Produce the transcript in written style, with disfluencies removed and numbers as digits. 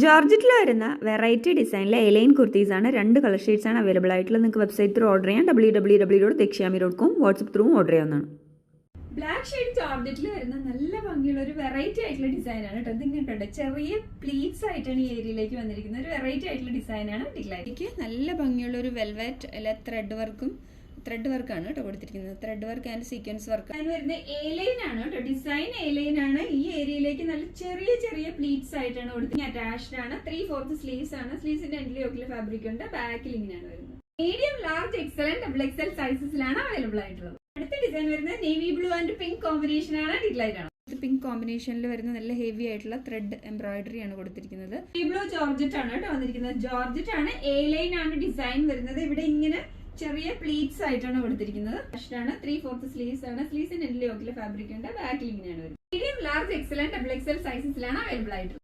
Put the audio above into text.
ജോർജറ്റിൽ വരുന്ന വെറൈറ്റി ഡിസൈനിലെ A-line കുർത്തീസാണ്. 2 colour shades ആണ് അവൈലബിൾ ആയിട്ടുള്ളത്. നിങ്ങൾക്ക് വെബ്സൈറ്റ് ത്രൂ ഓർഡർ ചെയ്യാം. www.dekshami.com വാട്സ്ആപ്പ് ത്രൂ ഓർഡർ ചെയ്യാവുന്നതാണ്. ബ്ലാക്ക് ഷെയ്ഡ് ജോർജറ്റിൽ വരുന്ന നല്ല ഭംഗിയുള്ള ഒരു വെറൈറ്റി ആയിട്ടുള്ള ഡിസൈനാണ് കേട്ടോ. ഇതിങ്ങനെ ചെറിയ പ്ലീറ്റ്സ് ആയിട്ടാണ് ഈ ഏരിയയിലേക്ക് വന്നിരിക്കുന്നത്. ഒരു വെറൈറ്റി ആയിട്ടുള്ള ഡിസൈനാണ് ഡിഗ്ലൈക്ക്. നല്ല ഭംഗിയുള്ള ഒരു വെൽവെറ്റ് അല്ല ത്രെഡ് വർക്കാണ് കേട്ടോ കൊടുത്തിരിക്കുന്നത്. Thread work and sequence work. അതിന് വരുന്ന എലൈൻ ആണ് കേട്ടോ. ഡിസൈൻ എലൈൻ ആണ്. ഈ ഏരിയയിലേക്ക് നല്ല ചെറിയ ചെറിയ പ്ലീറ്റ്സ് ആയിട്ടാണ് കൊടുത്തിരിക്കുന്നത്. അറ്റാച്ച്ഡ് ആണ്. 3/4 സ്ലീവ്സ് ആണ്. സ്ലീവ്സിന്റെ എൻഡിൽ യോക്കിൽ ഫാബ്രിക് ഉണ്ട്. ബാക്കിൽ ഇങ്ങനെയാണ് വരുന്നത്. Medium, large, XL and XXL സൈസസിലാണ് അവൈലബിൾ ആയിട്ടുള്ളത്. അടുത്ത ഡിസൈൻ വരുന്നത് navy blue and pink combination ആണ്. ഡിഗ്ലൈറ്റ് ആണ്. പിങ്ക് കോമ്പിനേഷനിൽ വരുന്ന നല്ല ഹെവി ആയിട്ടുള്ള ത്രെഡ് എംബ്രോയിഡറി ആണ് കൊടുത്തിരിക്കുന്നത്. നേവി ബ്ലൂ ജോർജറ്റ് ആണ് കേട്ടോ വന്നിരിക്കുന്നത്. ജോർജറ്റ് ആണ്. എ ലൈൻ ആണ് ഡിസൈൻ വരുന്നത്. ഇവിടെ ഇങ്ങനെ ചെറിയ പ്ലീറ്റ്സ് ആയിട്ടാണ് കൊടുത്തിരിക്കുന്നത്. 3/4 സ്ലീവ്സ് ആണ്. സ്ലീവ്സിന്റെ എൻഡിൽ യോക്കിൽ ഫാബ്രിക് ഉണ്ട്. ബാക്കിൽ ഇങ്ങനെയാണ് വരുന്നത്. Medium, large, XL and XXL സൈസസിലാണ് അവൈലബിൾ ആയിട്ടുള്ളത്.